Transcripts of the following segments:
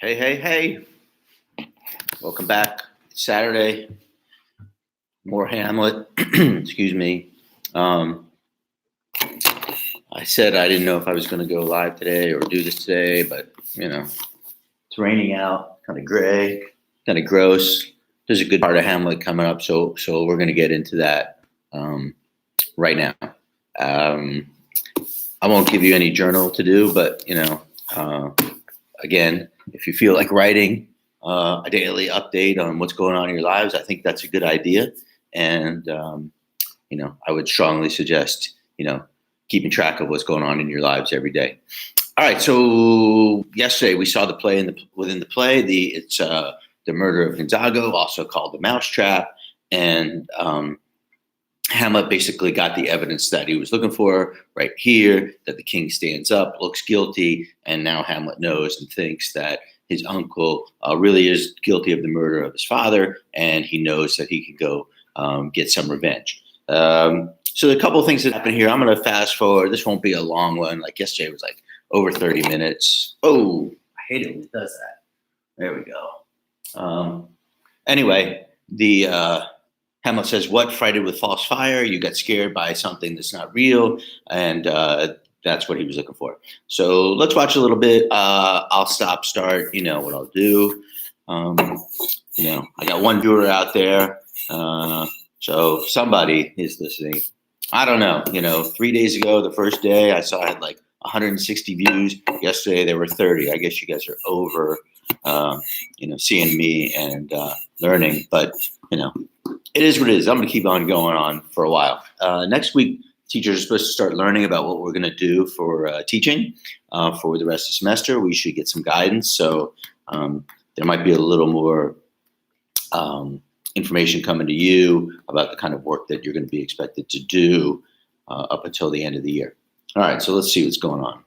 Hey, hey, hey. Welcome back. It's Saturday. More Hamlet. Excuse me. I said I didn't know if I was going to go live today or do this today, but, it's raining out, kind of gray, kind of gross. There's a good part of Hamlet coming up, so we're going to get into that right now. I won't give you any journal to do, but, again, if you feel like writing a daily update on what's going on in your lives, I think that's a good idea. And, I would strongly suggest, keeping track of what's going on in your lives every day. All right. So yesterday we saw the play within the play. It's the murder of Gonzago, also called the Mousetrap. And Hamlet basically got the evidence that he was looking for right here, that the king stands up, looks guilty, and now Hamlet knows and thinks that his uncle really is guilty of the murder of his father, and he knows that he can go get some revenge. So a couple of things that happen here. I'm going to fast forward. This won't be a long one. Like yesterday was like over 30 minutes. Oh, I hate it when it does that. There we go. Anyway, the Hamlet says, "What? Frighted with false fire? You got scared by something that's not real." And that's what he was looking for. So let's watch a little bit. I'll stop, start, what I'll do. I got one viewer out there. So somebody is listening. I don't know. 3 days ago, the first day I saw I had like 160 views. Yesterday there were 30. I guess you guys are over, seeing me and learning. But, it is what it is. I'm going to keep on going on for a while. Next week, teachers are supposed to start learning about what we're going to do for teaching for the rest of the semester. We should get some guidance. So there might be a little more information coming to you about the kind of work that you're going to be expected to do up until the end of the year. All right, so let's see what's going on.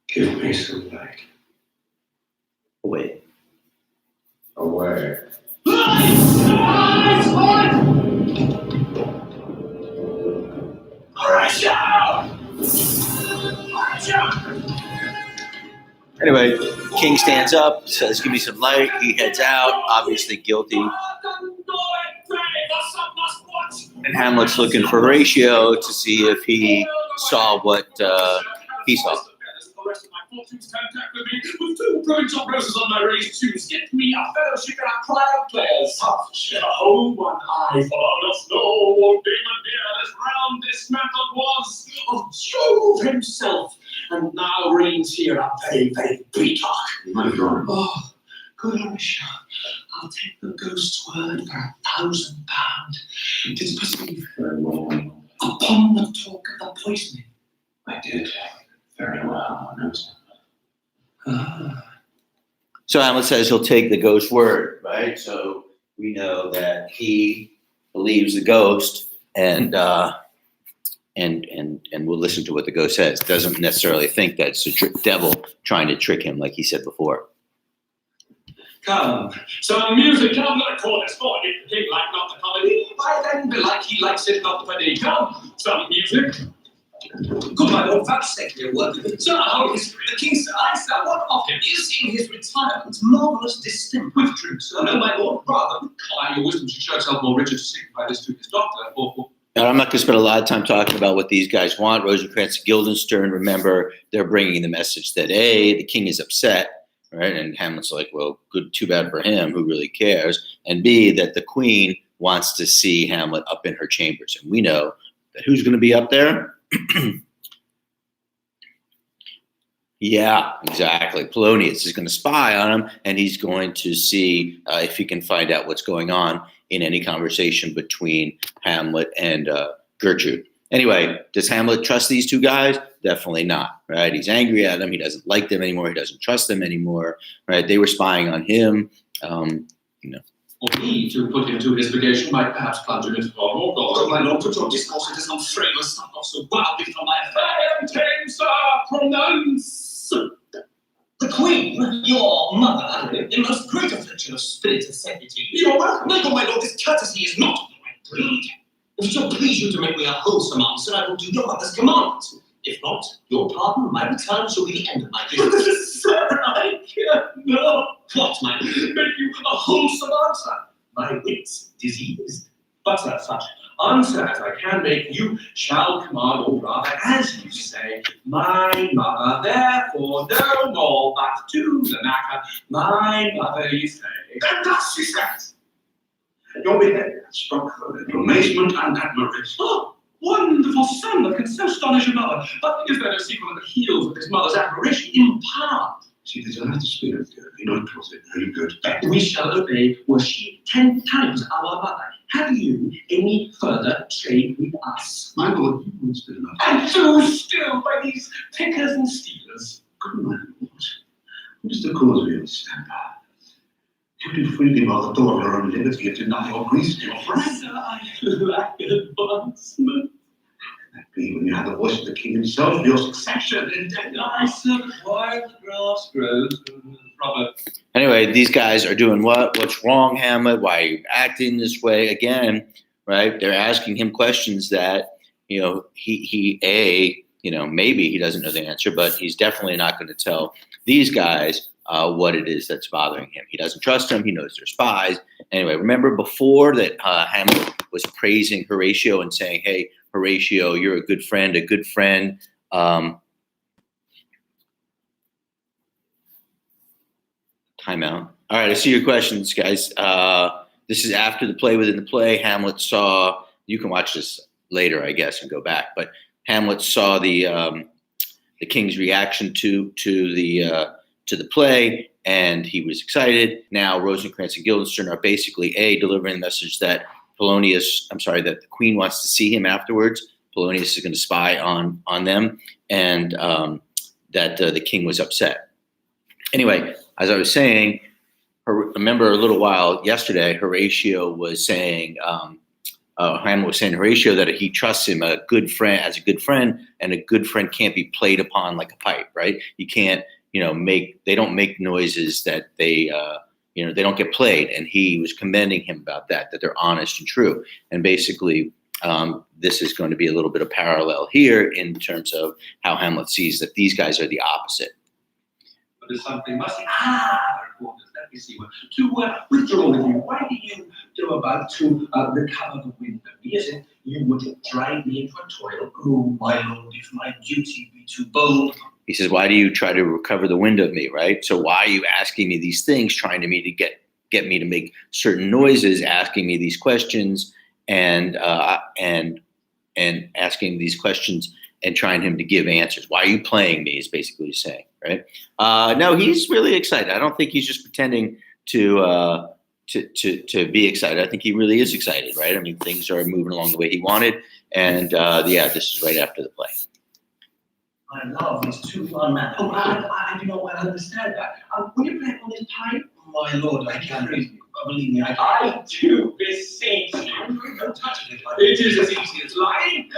Give me some light. Away. Away. Anyway, King stands up, says, "Give me some light." He heads out, obviously guilty. And Hamlet's looking for Horatio to see if he saw what he saw. With 2 brilliant roses on my raised shoes, get me a fellowship and a crowd of players. Hold one eye for us, no demon dear, as round dismantled was of Jove himself, and now reigns here a very, very peacock. Oh, good Horatio, I'll take the ghost's word for £1,000. 'Tis perceived upon the talk of the poisoning. I did very well, notice. So Hamlet says he'll take the ghost's word, right? So we know that he believes the ghost and will listen to what the ghost says. Doesn't necessarily think that it's the devil trying to trick him, like he said before. Come, some music, come, not a chorus for you. King like not the comedy, by then belike he likes it not the penny. Come, some music. Good my lord, vouchsafe me a word. Sir, how is the king, sir? I, sir, what of him? Is in his retirement marvellous distinct With drink, sir. No, my lord, rather. Apply your wisdom to show yourself more Richard to signify this to his doctor. Now, I'm not going to spend a lot of time talking about what these guys want. Rosencrantz and Guildenstern, remember, they're bringing the message that, A, the king is upset, right? And Hamlet's like, well, good, too bad for him, who really cares? And B, that the queen wants to see Hamlet up in her chambers. And we know that who's going to be up there? Yeah, exactly. Polonius is going to spy on him, and he's going to see if he can find out what's going on in any conversation between Hamlet and Gertrude. Anyway, does Hamlet trust these two guys? Definitely not, right? He's angry at them. He doesn't like them anymore. He doesn't trust them anymore, right? They were spying on him, Or he, to put him to investigation, might perhaps plunge him into more gold. Good my lord, put your discourse into some frameless, not so wildly from my affair. I am tame, sir, pronounce. The queen, your mother, in most great affliction of spirit and sanity. Your welcome. No, good my lord, this courtesy is not of the right breed. If it shall please you to make me a wholesome answer, I will do your mother's command. If not, your pardon, my return shall be the end of my visit. Sir, I cannot What, my make you a wholesome answer. my wits diseased? But such answer as I can make, you shall command, or rather, as you say, my mother, therefore no more, but to the matter, my mother, you say. And thus he says, your behavior struck her in amazement and admiration. Oh, wonderful son that can so astonish a mother. But is there no secret on the heels of his mother's admiration? Impart. She desires to speak with you. Be not closet. Very good. We shall obey. Was she 10 times our mother? Have you any further trade with us? My lord, you will still enough. And do still by these pickers and stealers. Good my lord. What is the cause of your stamper? You did freely while the door of your own liberty and deny your grease to your friend. Sir, I lack advancement. That be when you had the voice of the king himself for your succession in death. I said, while the grass grows, Robert. Anyway, these guys are doing what? What's wrong, Hamlet? Why are you acting this way again? Right? They're asking him questions that, maybe he doesn't know the answer, but he's definitely not going to tell these guys what it is that's bothering him. He doesn't trust them. He knows they're spies. Anyway, remember before that Hamlet was praising Horatio and saying, hey, Horatio, you're a good friend, Timeout. All right, I see your questions, guys. This is after the play within the play. Hamlet saw, you can watch this later, I guess, and go back, but Hamlet saw the king's reaction to the play, and he was excited. Now Rosencrantz and Guildenstern are basically delivering the message that that the queen wants to see him afterwards. Polonius is going to spy on them, and that the king was upset. Anyway, as I was saying, remember a little while yesterday, Horatio was saying, Hamlet was saying to Horatio that he trusts him as a good friend, and a good friend can't be played upon like a pipe, right? You can't, they don't make noises that they don't get played. And he was commending him about that they're honest and true. And basically, this is going to be a little bit of parallel here in terms of how Hamlet sees that these guys are the opposite. But there's something missing. Reporters, let me see. To withdraw with you, why do you go about to recover the wind of me as if you would drive me into a toil? Oh, my lord, if my duty be too bold. He says, why do you try to recover the wind of me, right? So why are you asking me these things, trying to get me to make certain noises, asking me these questions, and asking these questions and trying him to give answers? Why are you playing me is basically what he's saying, right? No, he's really excited. I don't think he's just pretending to be excited. I think he really is excited, right? I mean, things are moving along the way he wanted. And this is right after the play. My love is too unmanly. Oh, I do not well understand that. Will you play on this pipe? My lord, I can't read you. Believe me, I do beseech you. Don't touch it like It is as easy as lying.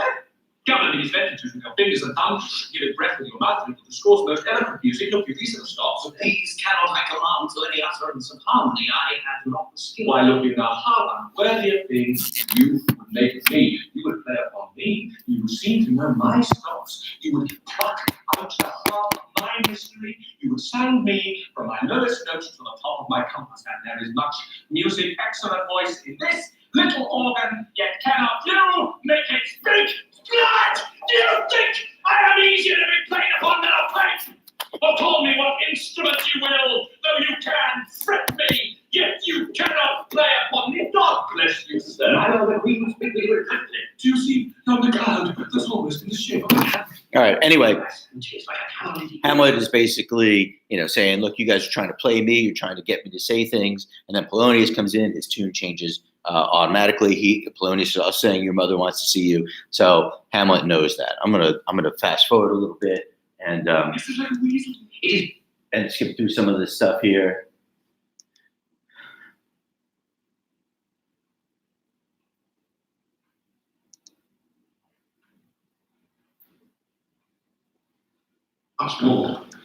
Govern these sentences with your fingers and thumb. Give it breath with your mouth and discourse most eloquent music. Look, these are the stops. So these cannot I command to any utterance of harmony. I have not the skill. Why, look, now how unworthy a thing you would make of me. You would play upon me. You would seem to know my stops. You would pluck out the heart of my mystery. You would sound me from my lowest notes to the top of my compass. And there is much music, excellent voice in this little organ, yet cannot you make it speak? What? Do you think I am easier to be played upon than a pipe? Or call me what instrument you will, though you can fret me, yet you cannot play upon me. God bless you, sir. I know that we will speak with you exactly. Do you see yonder cloud that's almost in the shape of a cat? All right. Anyway, Hamlet is basically, saying, look, you guys are trying to play me. You're trying to get me to say things. And then Polonius comes in. His tune changes automatically. Polonius is also saying, your mother wants to see you. So Hamlet knows that. I'm gonna fast forward a little bit and skip through some of this stuff here.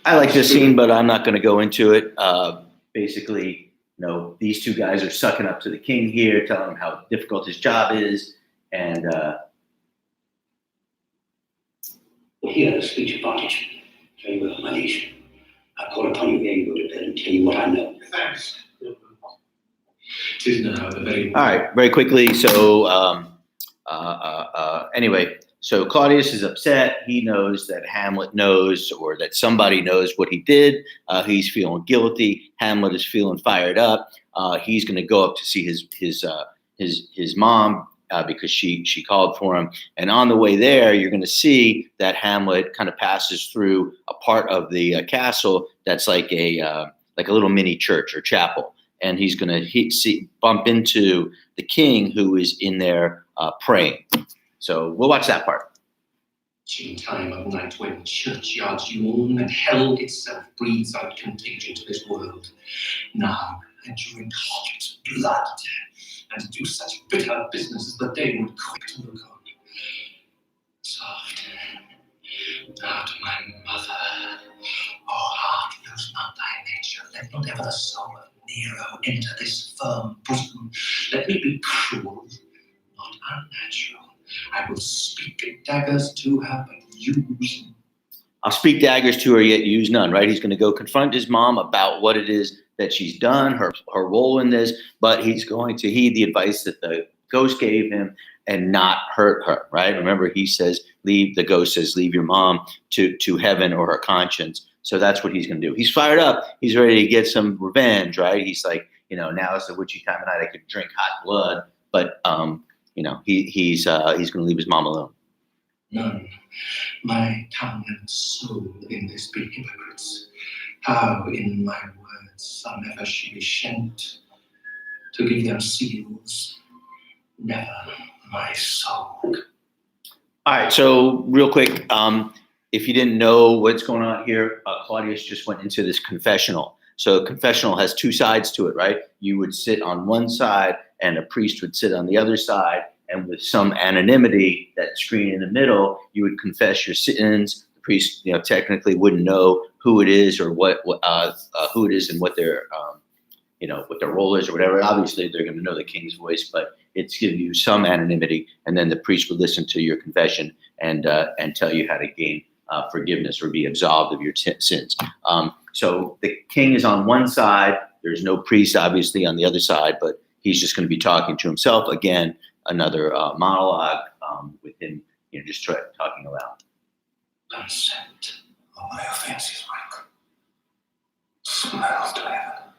I like this scene, but I'm not going to go into it. Basically, these two guys are sucking up to the king here, telling him how difficult his job is, And Here, the speech advantage. Very well, my liege. I call upon you ere you go to bed and tell you what I know. Thanks. Tis now the very all right, very quickly. So anyway, so Claudius is upset. He knows that Hamlet knows, or that somebody knows what he did. He's feeling guilty. Hamlet is feeling fired up. He's going to go up to see his mom because she called for him. And on the way there, you're going to see that Hamlet kind of passes through a part of the castle that's like a little mini church or chapel. And he's going to bump into the king, who is in there praying. So we'll watch that part. In time of night when churchyards yawn and hell itself breathes out contagion to this world. Now I drink hot blood and do such bitter business as the day would quick to look on. Soft, now to my mother. Oh heart, lose not thy nature. Let not ever the soul of Nero enter this firm bosom. Let me be cruel, not unnatural. I will speak daggers to her, but use. I'll speak daggers to her, yet use none, right? He's going to go confront his mom about what it is that she's done, her role in this, but he's going to heed the advice that the ghost gave him and not hurt her, right? Remember, he says, the ghost says, leave your mom to heaven or her conscience. So that's what he's going to do. He's fired up. He's ready to get some revenge, right? He's like, now is the witchy time of night. I could drink hot blood, but he's going to leave his mom alone. None. My tongue and soul in this be hypocrites. How in my words somever she be shent to give them seals. Never my soul. All right, so real quick, if you didn't know what's going on here, Claudius just went into this confessional. So confessional has two sides to it, right? You would sit on one side and a priest would sit on the other side. And with some anonymity, that screen in the middle, you would confess your sins. The priest, technically wouldn't know who it is or who it is and what their, what their role is or whatever. Obviously, they're going to know the king's voice, but it's giving you some anonymity. And then the priest would listen to your confession and tell you how to gain forgiveness or be absolved of your sins. So the king is on one side. There's no priest, obviously, on the other side, but he's just going to be talking to himself again. Another monologue with him, just talking aloud. Consent of my offences, Michael. Smiles to heaven.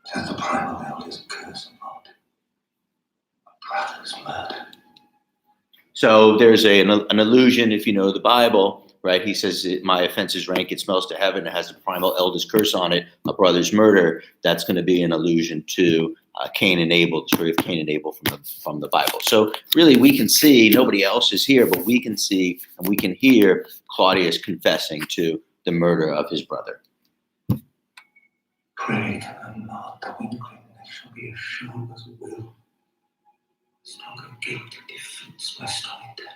Tis the primal elders curse and mocked. My brother's murder. So there's an allusion, if you know the Bible, right? He says, my offenses rank, it smells to heaven, it has a primal eldest curse on it, a brother's murder. That's going to be an allusion to Cain and Abel, the story of Cain and Abel from the Bible. So really we can see, nobody else is here, but we can see and we can hear Claudius confessing to the murder of his brother. Pray to them not, the winkling that shall be as sure as will. Stronger guilt defeats my stomach dead.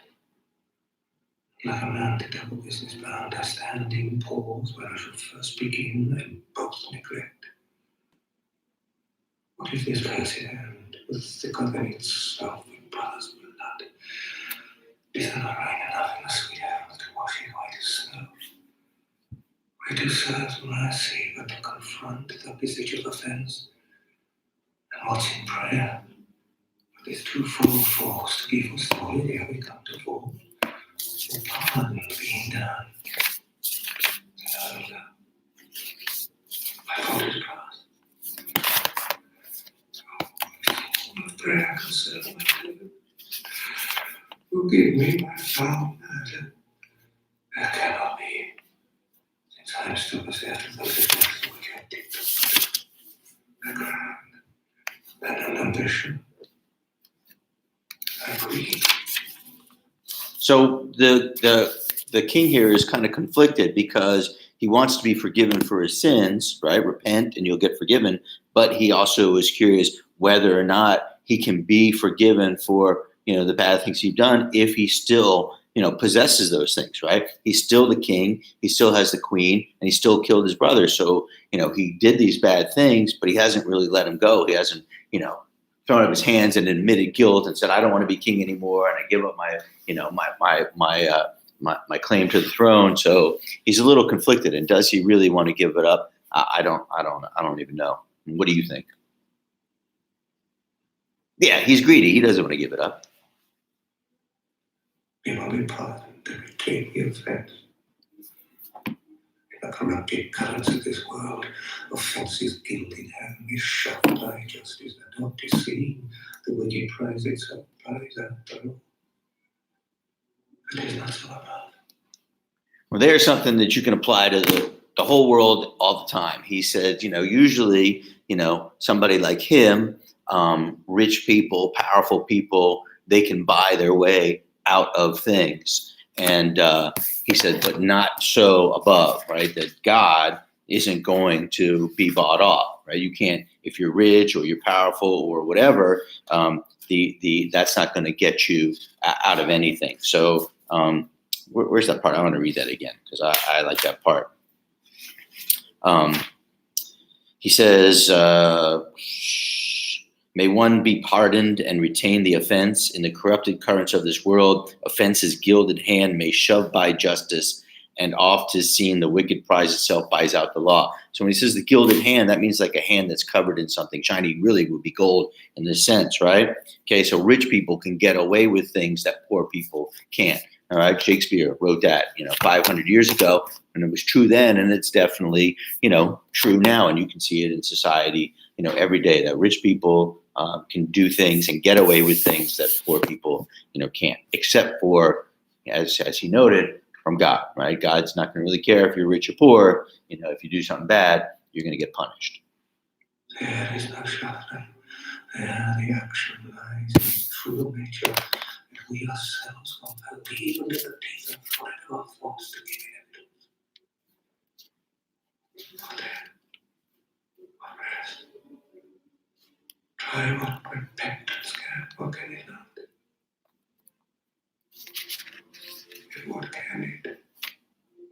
Like a man to double business bound, I stand in pause where I should first begin and both neglect. What if this cursed hand was thicker than itself with brother's blood? Is there not rain enough in the sweet heavens to wash it white as snow? Where do serves mercy but to confront the visage of offence? And what's in prayer? But this twofold force to give us glory ere we come to fall. The pardon being done. And my fault is past. Prayer concerning my deliverance. Forgive me my foul murder. That cannot be, since I am still possessed of those effects which I did to the ground and an ambition. I agree. So the king here is kind of conflicted because he wants to be forgiven for his sins, right? Repent and you'll get forgiven. But he also is curious whether or not he can be forgiven for, the bad things he's done if he still, possesses those things, right? He's still the king. He still has the queen and he still killed his brother. So, he did these bad things, but he hasn't really let him go. He hasn't, thrown up his hands and admitted guilt and said, "I don't want to be king anymore, and I give up my, my claim to the throne." So he's a little conflicted. And does he really want to give it up? I don't even know. What do you think? Yeah, he's greedy. He doesn't want to give it up. You will be pardoned and retain the offense. In the corrupted currents of this world, offense is gilded and is shuffled by justice and not deceived. The wicked prize itself prize after all. It is not so above. Well, there's something that you can apply to the whole world all the time. He said, usually, somebody like him, rich people, powerful people, they can buy their way out of things. And he said, but not so above, right? That God isn't going to be bought off, right? You can't, if you're rich or you're powerful or whatever, that's not going to get you out of anything. So where's that part? I want to read that again because I like that part. He says, may one be pardoned and retain the offense. In the corrupted currents of this world, offense's gilded hand may shove by justice, and oft is seen the wicked prize itself buys out the law. So when he says the gilded hand, that means like a hand that's covered in something shiny, really would be gold in this sense, right? Okay, so rich people can get away with things that poor people can't. All right, Shakespeare wrote that, 500 years ago, and it was true then, and it's definitely, true now, and you can see it in society, every day that rich people can do things and get away with things that poor people, can't, except for, as he noted, from God, right? God's not going to really care if you're rich or poor. If you do something bad, you're going to get punished. There is no shuffling. There the action lies in true nature. We ourselves will help even to the teeth and fight our thoughts to give evidence. For then, or rest. Try what repentance can, or can it not? And what can it?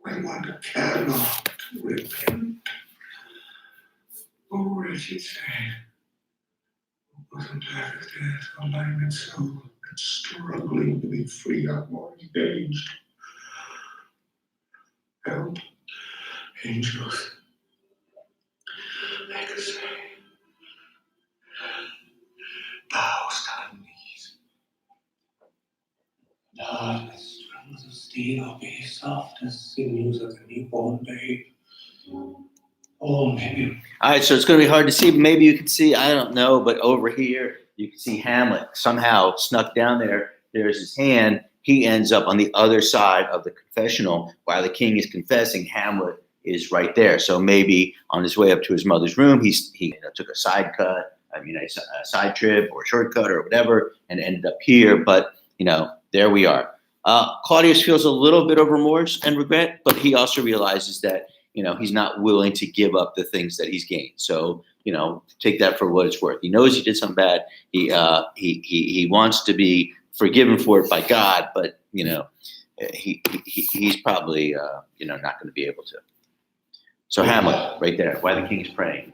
When one cannot repent. Oh, wretched saint, wasn't that of death, or life and soul? Struggling to be free up more engaged. Help, angels. Make us say, thou stand knees. Dark as strings of steel, be soft as sinews of the newborn babe. Oh, maybe. All right, so it's going to be hard to see. Maybe you can see, I don't know, but over here, you can see Hamlet somehow snuck down there. There's his hand. He ends up on the other side of the confessional while the king is confessing. Hamlet is right there. So maybe on his way up to his mother's room, he took a side cut, a side trip or a shortcut or whatever, and ended up here. But, there we are. Claudius feels a little bit of remorse and regret, but he also realizes that, he's not willing to give up the things that he's gained. So, take that for what it's worth. He knows he did something bad. He wants to be forgiven for it by God, but he's probably not going to be able to. So Hamlet, right there, while the king is praying.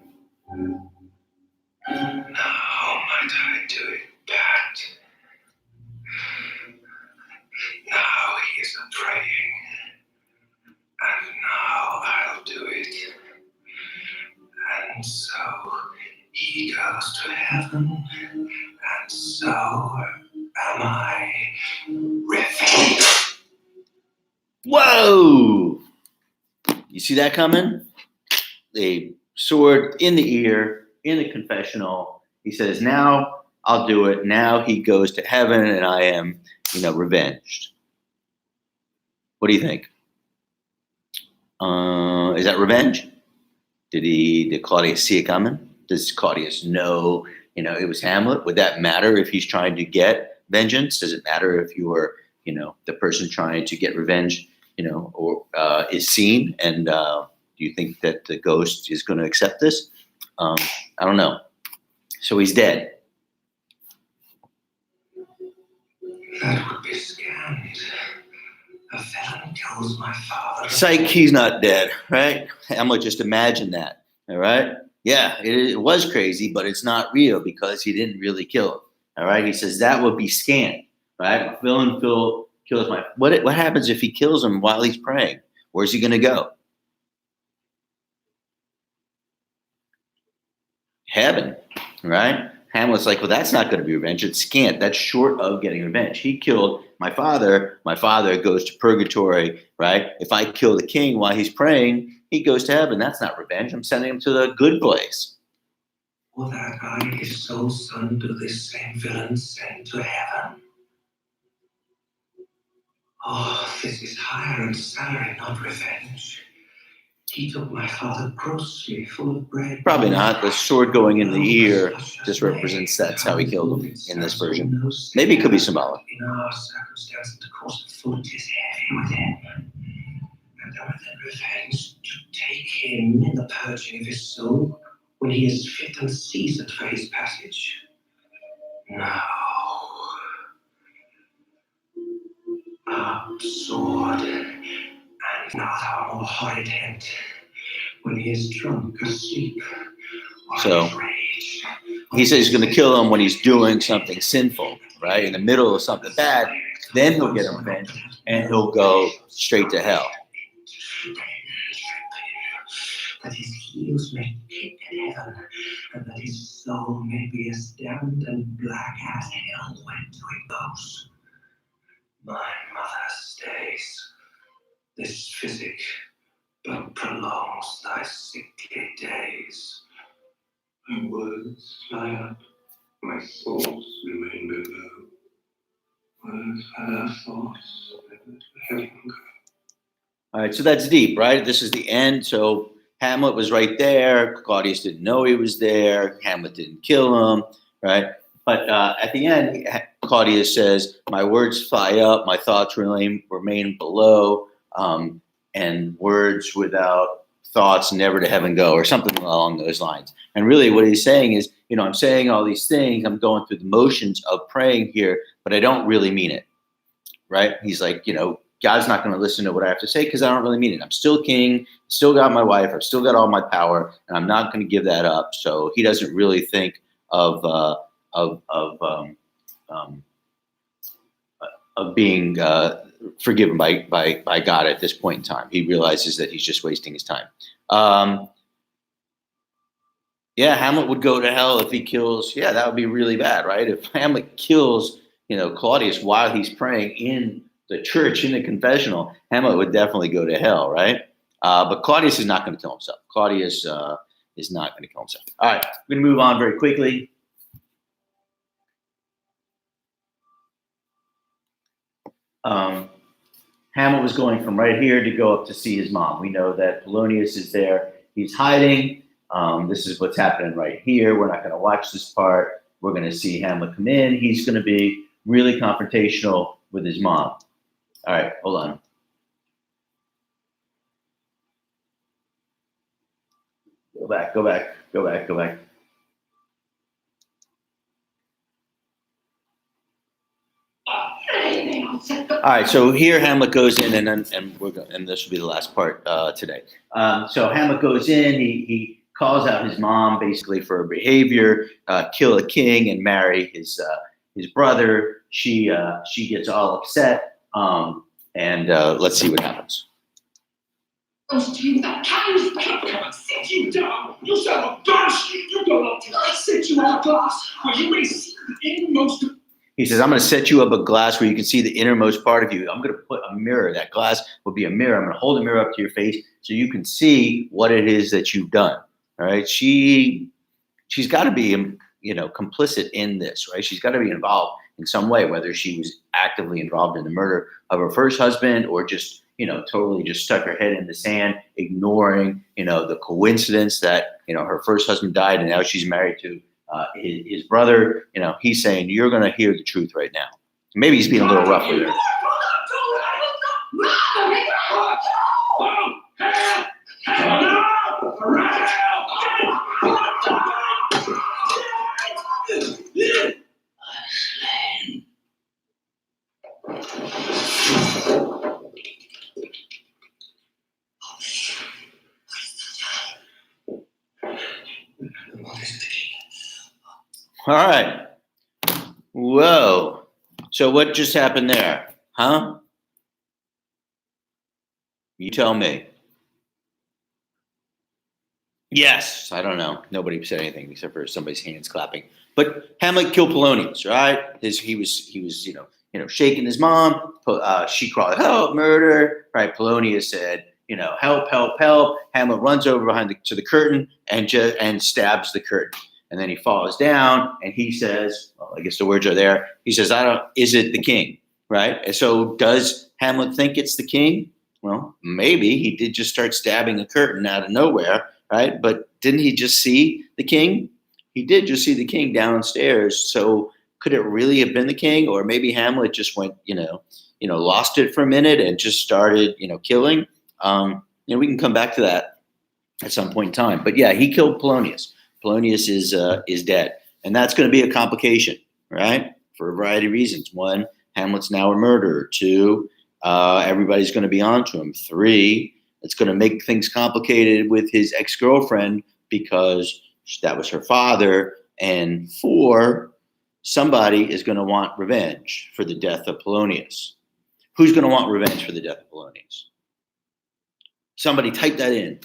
now might I do it bad. Now he is a praying, and now I'll do it. And so he goes to heaven, and so am I revenged. Whoa! You see that coming? A sword in the ear, in the confessional. He says, now I'll do it. Now he goes to heaven, and I am, revenged. What do you think? Is that revenge? Did Claudius see it coming? Does Claudius know, it was Hamlet? Would that matter if he's trying to get vengeance? Does it matter if you are, the person trying to get revenge, or is seen? And do you think that the ghost is going to accept this? I don't know. So he's dead. That would be scanned. A felon kills my father. Psych, he's not dead, right? Hamlet just imagined that, all right? Yeah, it was crazy, but it's not real because he didn't really kill him. All right. He says that would be scant. Right. Phil kills my. What happens if he kills him while he's praying? Where's he going to go? Heaven. Right. Hamlet's like, well, that's not going to be revenge. It's scant. That's short of getting revenge. He killed my father. My father goes to purgatory. Right. If I kill the king while he's praying, he goes to heaven. That's not revenge. I'm sending him to the good place. Or that I, his sole son, do this same villain send to heaven. Oh, this is hire and salary, not revenge. He took my father grossly, full of bread. Probably not. The sword going in the ear just represents that's how he killed him in this version. Maybe it could be symbolic. In our circumstance, the course of foot is heavy within. And other than revenge, to take him in the purging of his soul when he is fit and seasoned for his passage. Now, up sword, and now thou more horrid hint, when he is drunk asleep. So he says he's going to kill him when he's doing something sinful, right? In the middle of something bad, then he'll get revenge and he'll go straight to hell. That his heels may kick at heaven, and that his soul may be as damned and black as hell when to it goes. My mother stays. This physic but prolongs thy sickly days. My words fly up, my thoughts remain below. Words are thoughts, never to heaven go. All right, so that's deep, right? This is the end. So Hamlet was right there. Claudius didn't know he was there. Hamlet didn't kill him, right? But at the end, Claudius says, my words fly up, my thoughts remain below, and words without thoughts never to heaven go, or something along those lines. And really what he's saying is, I'm saying all these things, I'm going through the motions of praying here, but I don't really mean it, right? He's like, God's not going to listen to what I have to say because I don't really mean it. I'm still king, still got my wife, I've still got all my power, and I'm not going to give that up. So he doesn't really think of being forgiven by God at this point in time. He realizes that he's just wasting his time. Hamlet would go to hell if he kills. Yeah, that would be really bad, right? If Hamlet kills, Claudius while he's praying in the church, in the confessional, Hamlet would definitely go to hell, right? But Claudius is not going to kill himself. Claudius is not going to kill himself. All right, we're going to move on very quickly. Hamlet was going from right here to go up to see his mom. We know that Polonius is there. He's hiding. This is what's happening right here. We're not going to watch this part. We're going to see Hamlet come in. He's going to be really confrontational with his mom. All right, hold on. Go back. All right, so here Hamlet goes in, and this will be the last part today. So Hamlet goes in. He calls out his mom basically for her behavior, kill a king and marry his brother. She gets all upset, and let's see what happens. That carries back, come and sit you down. You son of a bitch! You go up till I sit you on a glass where you may see the innermost. He says, I'm going to set you up a glass where you can see the innermost part of you. I'm going to put a mirror. That glass will be a mirror. I'm going to hold the mirror up to your face so you can see what it is that you've done. All right. She's got to be, complicit in this, right? She's got to be involved in some way, whether she was actively involved in the murder of her first husband or just, totally just stuck her head in the sand, ignoring, the coincidence that, her first husband died and now she's married to his brother. He's saying, you're going to hear the truth right now. Maybe he's being a little rough with her. All right. Whoa. So what just happened there? Huh? You tell me. Yes. I don't know. Nobody said anything except for somebody's hands clapping. But Hamlet killed Polonius, right? He was shaking his mom. She called help, murder, right? Polonius said, help, help, help. Hamlet runs over to the curtain and stabs the curtain. And then he falls down and he says, well, I guess the words are there. He says, is it the king? Right? And so does Hamlet think it's the king? Well, maybe he did just start stabbing a curtain out of nowhere, right? But didn't he just see the king? He did just see the king downstairs. So could it really have been the king? Or maybe Hamlet just went, lost it for a minute and just started, killing. We can come back to that at some point in time. But yeah, he killed Polonius. Polonius is dead. And that's going to be a complication, right? For a variety of reasons. One, Hamlet's now a murderer. Two, everybody's going to be onto him. Three, it's going to make things complicated with his ex-girlfriend because that was her father. And four, somebody is going to want revenge for the death of Polonius. Who's going to want revenge for the death of Polonius? Somebody type that in.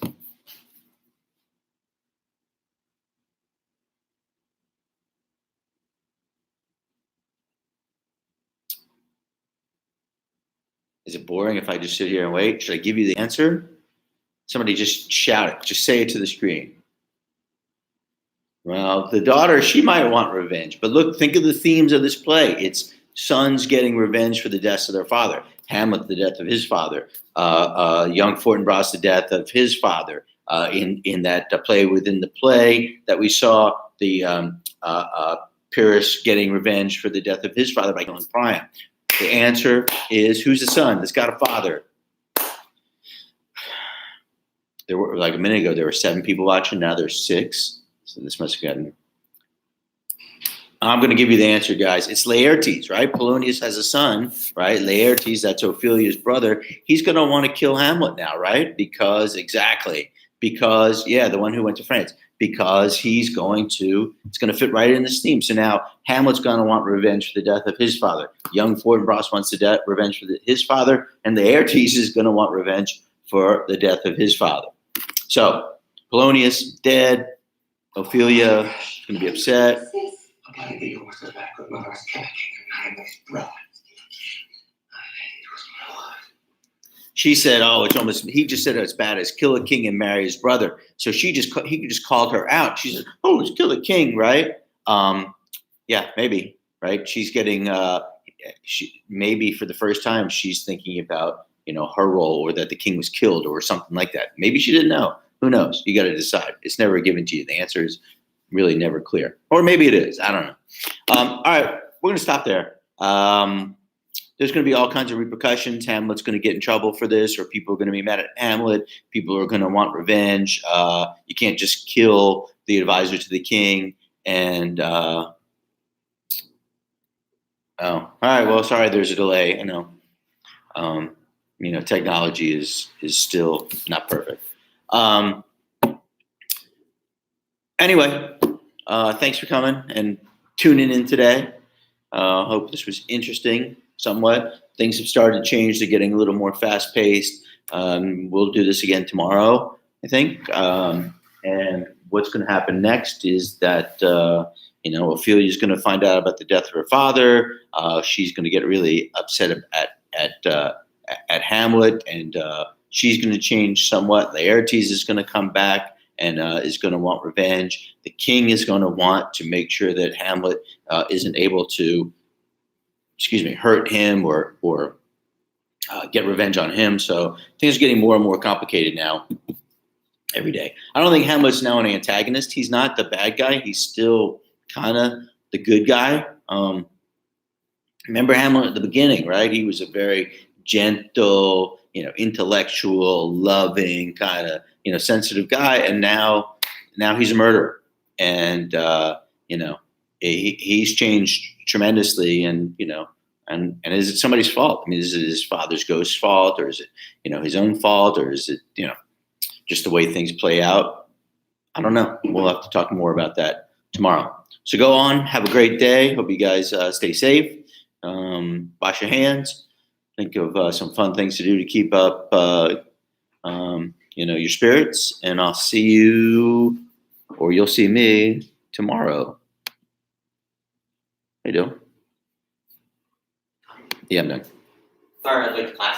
Is it boring if I just sit here and wait? Should I give you the answer? Somebody just shout it. Just say it to the screen. Well, the daughter, she might want revenge. But look, think of the themes of this play. It's sons getting revenge for the deaths of their father. Hamlet, the death of his father. Young Fortinbras, the death of his father. In that play within the play that we saw, the Pyrrhus getting revenge for the death of his father by killing Priam. The answer is, who's the son that's got a father? There were, like a minute ago, there were 7 people watching. Now there's 6. So this must have gotten. I'm going to give you the answer, guys. It's Laertes, right? Polonius has a son, right? Laertes, that's Ophelia's brother. He's going to want to kill Hamlet now, right? Because, the one who went to France. Because it's going to fit right in this theme. So now Hamlet's going to want revenge for the death of his father. Young Fortinbras wants revenge for his father. And Laertes is going to want revenge for the death of his father. So Polonius dead. Ophelia is going to be upset. She said, he just said it's bad as kill a king and marry his brother. So he just called her out. She said, it's kill a king, right? Yeah, maybe, right? She's getting, maybe for the first time, she's thinking about, her role or that the king was killed or something like that. Maybe she didn't know. Who knows? You got to decide. It's never given to you. The answer is really never clear. Or maybe it is. I don't know. All right, we're going to stop there. There's going to be all kinds of repercussions. Hamlet's going to get in trouble for this, or people are going to be mad at Hamlet. People are going to want revenge. You can't just kill the advisor to the king. And, all right. Well, sorry, there's a delay. I know. Technology is still not perfect. Anyway, thanks for coming and tuning in today. Hope this was interesting somewhat. Things have started to change. They're getting a little more fast-paced. We'll do this again tomorrow, I think. And what's going to happen next is that, Ophelia is going to find out about the death of her father. She's going to get really upset at Hamlet, and she's going to change somewhat. Laertes is going to come back and is going to want revenge. The king is going to want to make sure that Hamlet isn't able to, hurt him or get revenge on him. So things are getting more and more complicated now every day. I don't think Hamlet's now an antagonist. He's not the bad guy. He's still kind of the good guy. Remember Hamlet at the beginning, right? He was a very gentle, intellectual, loving, kind of, sensitive guy. And now he's a murderer. And, he's changed tremendously. And, and is it somebody's fault? I mean, is it his father's ghost's fault, or is it, his own fault, or is it, just the way things play out? I don't know. We'll have to talk more about that tomorrow. So go on, have a great day. Hope you guys stay safe. Wash your hands. Think of some fun things to do to keep up, your spirits. And I'll see you, or you'll see me tomorrow. How you doing? Yeah, I'm done. Sorry, I'd like class